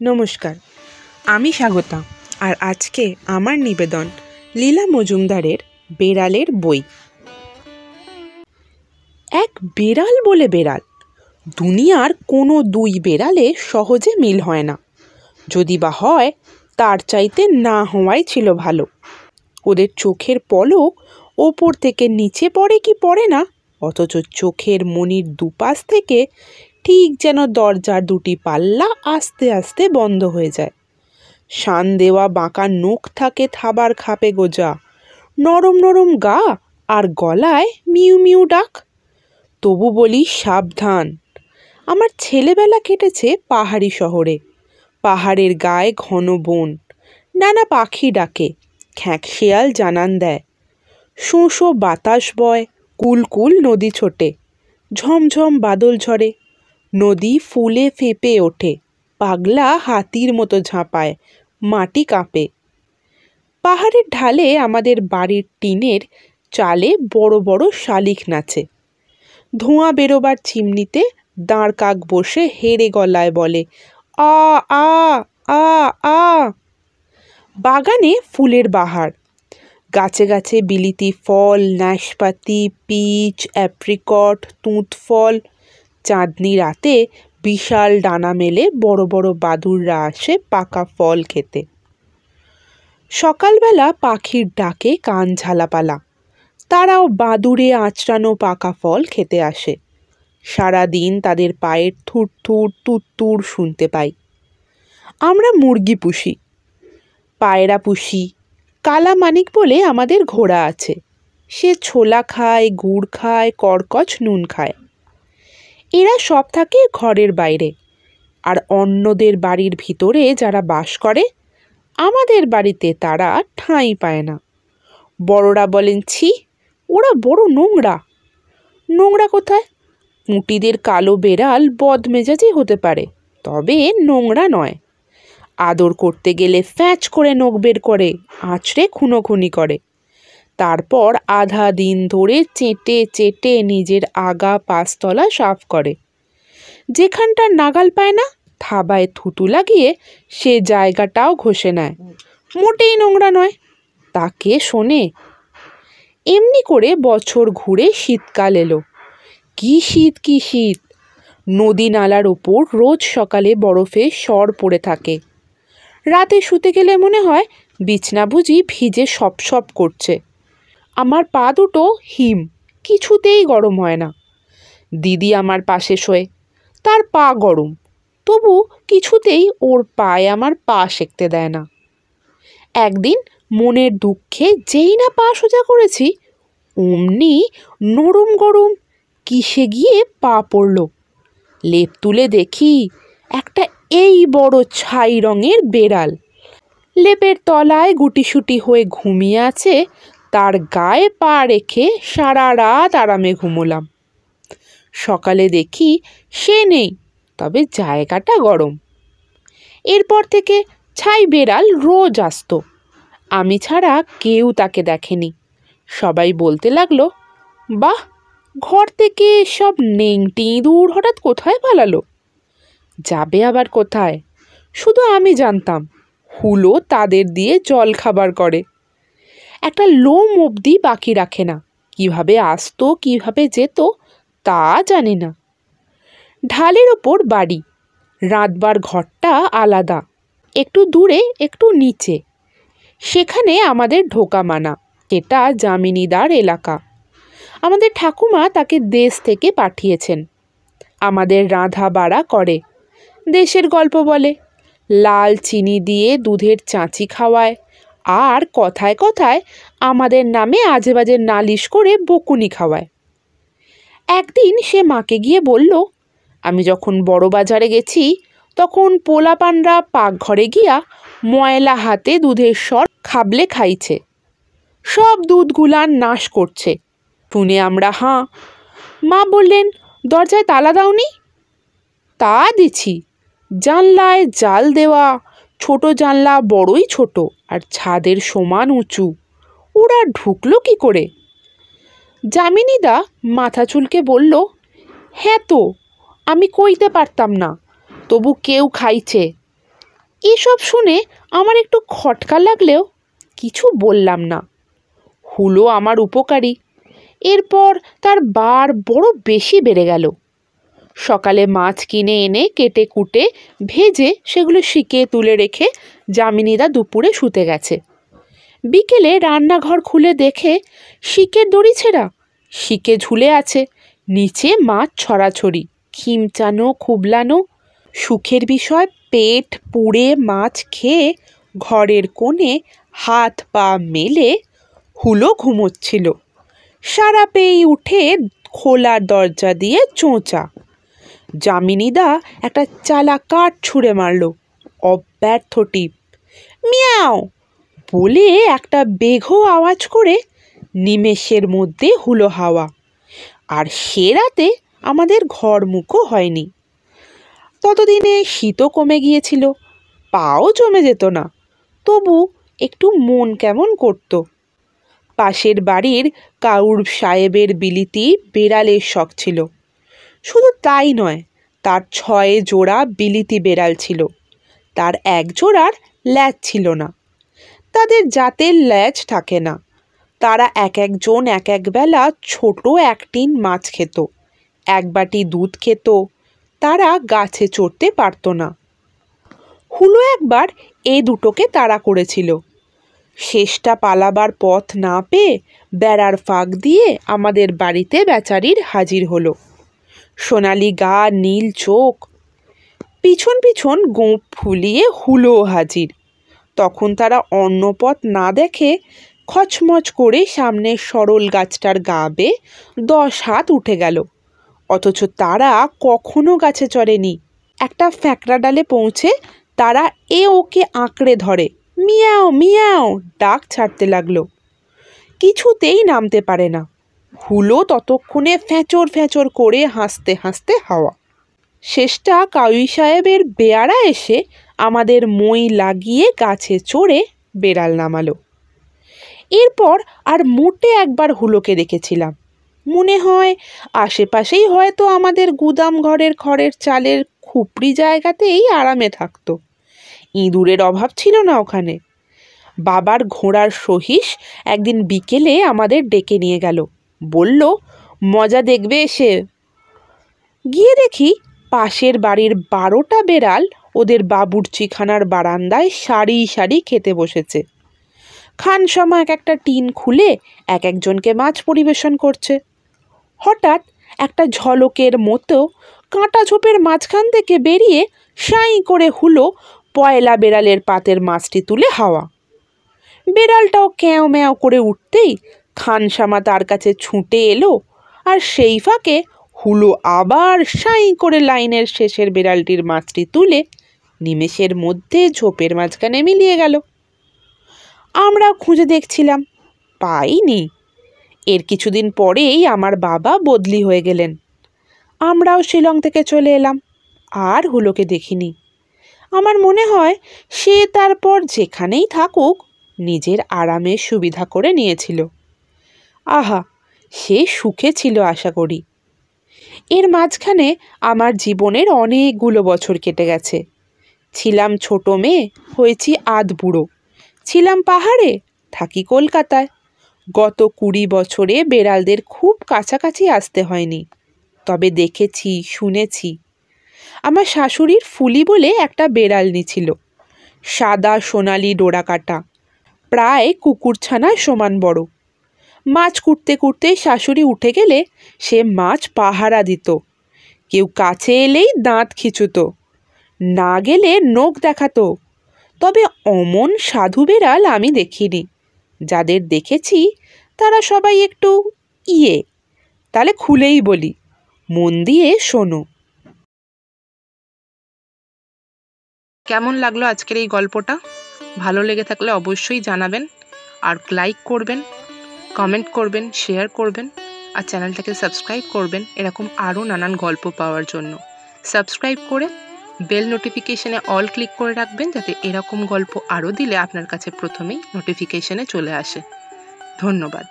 নমস্কার, আমি স্বাগতা। আর আজকে আমার নিবেদন লীলা মজুমদারের বেড়ালের বই। এক বেড়াল বলে বেড়াল, দুনিয়ার কোনো দুই বেড়ালে সহজে মিল হয় না। যদি বা হয়, তার চাইতে না হওয়াই ছিল ভালো। ওদের চোখের পলক ওপর থেকে নিচে পড়ে কি পড়ে না, অথচ চোখের মণির দুপাশ থেকে ঠিক যেন দরজার দুটি পাল্লা আস্তে আস্তে বন্ধ হয়ে যায়। শান দেওয়া বাঁকা নখ থাকে থাবার খাপে গোজা, নরম নরম গা আর গলায় মিউ মিউ ডাক। তবু বলি সাবধান, আমার ছেলেবেলা কেটেছে পাহাড়ি শহরে। পাহাড়ের গায়ে ঘন বন, নানা পাখি ডাকে, খ্যাঁক শেয়াল জানান দেয়, শোঁ শোঁ বাতাস বয়, কুল কুল নদী ছোটে, ঝমঝম বাদল ঝরে, নদী ফুলে ফেঁপে ওঠে, পাগলা হাতির মতো ঝাঁপায়, মাটি কাঁপে। পাহাড়ের ঢালে আমাদের বাড়ির টিনের চালে বড় বড় শালিক নাচে। ধোঁয়া বেরোবার চিমনিতে দাঁড় কাক বসে হেরে গলায় বলে আ আ আ আ। বাগানে ফুলের বাহার, গাছে গাছে বিলিতি ফল, নাশপাতি, পিচ, অ্যাপ্রিকট, তুঁত ফল। চাঁদনি রাতে বিশাল ডানা মেলে বড় বড় বাদুড়রা আসে পাকা ফল খেতে। সকালবেলা পাখির ডাকে কান ঝালাপালা, তারাও বাদুড়ে আঁচড়ানো পাকা ফল খেতে আসে। সারাদিন তাদের পায়ের থুর থুর তুত্তুর শুনতে পাই। আমরা মুরগি পুষি, পায়রা পুষি, কালা মানিক বলে আমাদের ঘোড়া আছে। সে ছোলা খায়, গুড় খায়, কড়কচ নুন খায়। এরা সব থাকে ঘরের বাইরে, আর অন্যদের বাড়ির ভিতরে যারা বাস করে, আমাদের বাড়িতে তারা ঠাঁই পায় না। বড়রা বলেন ছি, ওরা বড় নোংরা। নোংরা কোথায়? পুঁটিদের কালো বেড়াল বদমেজাজি হতে পারে, তবে নোংরা নয়। আদর করতে গেলে ফ্যাঁচ করে নখ বের করে, আঁচড়ে খুনোখুনি করে। তারপর আধা দিন ধরে চেটে চেটে নিজের আগা পাঁচতলা সাফ করে। যেখানটা নাগাল পায় না, থাবায় থুতু লাগিয়ে সে জায়গাটাও ঘষে নেয়। মোটেই নোংরা নয়, তাকে শোনে। এমনি করে বছর ঘুরে শীতকাল এলো। কি শীত কি শীত! নদী নালার ওপর রোজ সকালে বরফে সর পড়ে থাকে। রাতে শুতে গেলে মনে হয় বিছনা বুঝি ভিজে সপ সপ করছে। আমার পা দুটো হিম, কিছুতেই গরম হয় না। দিদি আমার পাশে শোয়, তার পা গরম, তবু কিছুতেই ওর পায়ে আমার পা সেঁকতে দেয় না। একদিন মনের দুঃখে যেই না পা সোজা করেছি, অমনি নরম গরম কিসে গিয়ে পা পড়ল। লেপ তুলে দেখি একটা এই বড় ছাই রঙের বেড়াল লেপের তলায় গুটিসুটি হয়ে ঘুমিয়ে আছে। তার গায়ে পা রেখে সারা রাত আরামে ঘুমোলাম। সকালে দেখি সে নেই, তবে জায়গাটা গরম। এরপর থেকে ছাই বেড়াল রোজ আসতো, আমি ছাড়া কেউ তাকে দেখেনি। সবাই বলতে লাগলো, বাহ, ঘর থেকে সব নেংটি ইঁদুর হঠাৎ কোথায় পালালো? যাবে আবার কোথায়? শুধু আমি জানতাম, হুলো তাদের দিয়ে জল খাবার করে। একটা লোম অবধি বাকি রাখে না। কিভাবে আসতো কিভাবে যেত তা জানি না। ঢালের ওপর বাড়ি, রাঁধবার ঘরটা আলাদা, একটু দূরে একটু নিচে। সেখানে আমাদের ঢোকা মানা। এটা জামিনীদার এলাকা। আমাদের ঠাকুমা তাকে দেশ থেকে পাঠিয়েছেন। আমাদের রাঁধা বাড়া করে, দেশের গল্প বলে, লাল চিনি দিয়ে দুধের চাঁচি খাওয়ায়, আর কথায় কথায় আমাদের নামে আজে বাজে নালিশ করে বকুনি খাওয়ায়। একদিন সে মাকে গিয়ে বলল, আমি যখন বড় বাজারে গেছি তখন পোলাপানরা পাকঘরে গিয়া ময়লা হাতে দুধের সর খাবলে খাইছে, সব দুধগুলান নাশ করছে। শুনে আমরা হাঁ। মা বললেন, দরজায় তালা দাওনি? তা দিছি, জানলায় জাল দেওয়া, ছোট জানলা বড়ই ছোট আর ছাদের সমান উঁচু, ওরা ঢুকলো কি করে? যামিনীদা মাথা চুলকে বলল, হ্যাঁ তো, আমি কইতে পারতাম না, তবু কেউ খাইছে। এসব শুনে আমার একটু খটকা লাগলেও কিছু বললাম না। হুলো আমার উপকারী। এরপর তার বার বড় বেশি বেড়ে গেল। সকালে মাছ কিনে এনে কেটে কুটে ভেজে সেগুলো শিকে তুলে রেখে যামিনীদা দুপুরে শুতে গেছে। বিকেলে রান্নাঘর খুলে দেখে শিকের দড়ি ছেঁড়া, শিকে ঝুলে আছে, নিচে মাছ ছড়াছড়ি, খিমচানো খুবলানো। সুখের বিষয় পেট পুড়ে মাছ খেয়ে ঘরের কোণে হাত পা মেলে হুলো ঘুমোচ্ছিল। সারা পেয়ে উঠে খোলা দরজা দিয়ে চোঁচা। যামিনীদা একটা চালা কাঠ ছুঁড়ে মারল। অব্যর্থ টিপ। মিয়াও বলে একটা বেঘো আওয়াজ করে নিমেষের মধ্যে হুলো হাওয়া। আর সে রাতে আমাদের ঘর মুখও হয়নি। ততদিনে শীতও কমে গিয়েছিল, পাও জমে যেত না, তবু একটু মন কেমন করত। পাশের বাড়ির কাউর সাহেবের বিলিতি বেড়ালের শখ ছিল। শুধু তাই নয়, তার 6 জোড়া বিলিতি বেড়াল ছিল। তার 1 জোড়ার ল্যাজ ছিল না। তাদের জাতের ল্যাজ থাকে না। তারা এক একজন এক এক বেলা ছোট 1 টিন মাছ খেত, 1 বাটি দুধ খেত। তারা গাছে চড়তে পারত না। হুলো একবার এই দুটোকে তাড়া করেছিল। শেষটা পালাবার পথ না পেয়ে বেড়ার ফাঁক দিয়ে আমাদের বাড়িতে বেচারির হাজির হলো। সোনালি গা, নীল চোখ, পিছন পিছন গোঁফ ফুলিয়ে হুলো হাজির। তখন তারা অন্য পথ না দেখে খচমচ করে সামনের সরল গাছটার গা বেয়ে 10 হাত উঠে গেল। অথচ তারা কখনো গাছে চড়েনি। একটা ফ্যাকড়া ডালে পৌঁছে তারা ওকে আঁকড়ে ধরে মিয়াও মিয়াও ডাক ছাড়তে লাগলো। কিছুতেই নামতে পারে না। হুলো ততক্ষণে ফ্যাঁচর ফ্যাঁচর করে হাসতে হাসতে হাওয়া। শেষটা কাউই সাহেবের বেয়ারা এসে আমাদের মই লাগিয়ে গাছে চড়ে বেড়াল নামালো। এরপর আর মোটে একবার হুলোকে দেখেছিলাম। মনে হয় আশেপাশেই হয়তো আমাদের গুদাম ঘরের খড়ের চালের খুপড়ি জায়গাতেই আরামে থাকতো। ইঁদুরের অভাব ছিল না ওখানে। বাবার ঘোড়ার সহিস একদিন বিকেলে আমাদের ডেকে নিয়ে গেল, বলল মজা দেখবে এসে। গিয়ে দেখি পাশের বাড়ির 12টা বেড়াল ওদের বাবুর্চিখানার বারান্দায় সারি সারি খেতে বসেছে। খানসমা এক একটা টিন খুলে এক একজনকে মাছ পরিবেশন করছে। হঠাৎ একটা ঝলকের মতো কাঁটা ঝোপের মাঝখান থেকে বেরিয়ে সাঁই করে হুলো পয়লা বেড়ালের পাতের মাছটি তুলে হাওয়া। বেড়ালটাও ক্যাও ম্যাও করে উঠতেই খানসামা তার কাছে ছুটে এলো, আর সেই ফাঁকে হুলো আবার সাঁই করে লাইনের শেষের বেড়ালটির মাছটি তুলে নিমেষের মধ্যে ঝোপের মাঝখানে মিলিয়ে গেল। আমরাও খুঁজে দেখছিলাম, পাইনি। এর কিছুদিন পরেই আমার বাবা বদলি হয়ে গেলেন। আমরাও শিলং থেকে চলে এলাম, আর হুলোকে দেখিনি। আমার মনে হয় সে তারপর যেখানেই থাকুক নিজের আরামের সুবিধা করে নিয়েছিল। আহা, সে সুখে ছিল আশা করি। এর মাঝখানে আমার জীবনের অনেকগুলো বছর কেটে গেছে। ছিলাম ছোট মেয়ে, হয়েছি আধ বুড়ো। ছিলাম পাহাড়ে, থাকি কলকাতায়। গত 20 বছরে বেড়ালদের খুব কাছাকাছি আসতে হয়নি, তবে দেখেছি, শুনেছি। আমার শাশুড়ির ফুলি বলে একটা বেড়ালনি ছিল, সাদা সোনালি ডোরা কাটা, প্রায় কুকুরছানার সমান বড়। মাছ কুটতে কুটতে শাশুড়ি উঠে গেলে সে মাছ পাহারা দিত। কেউ কাছে এলেই দাঁত খিঁচুত, না গেলে নখ দেখাতো। তবে অমন সাধু বেড়াল আমি দেখিনি। যাদের দেখেছি তারা সবাই একটু তাহলে খুলেই বলি, মন দিয়ে শোনো। কেমন লাগলো আজকের এই গল্পটা? ভালো লেগে থাকলে অবশ্যই জানাবেন, আর লাইক করবেন, কমেন্ট করবেন, শেয়ার করবেন, আর চ্যানেলটাকে সাবস্ক্রাইব করবেন এরকম আরও নানান গল্প পাওয়ার জন্য। সাবস্ক্রাইব করে বেল নোটিফিকেশনে অল ক্লিক করে রাখবেন, যাতে এরকম গল্প আরও দিলে আপনার কাছে প্রথমেই নোটিফিকেশনে চলে আসে। ধন্যবাদ।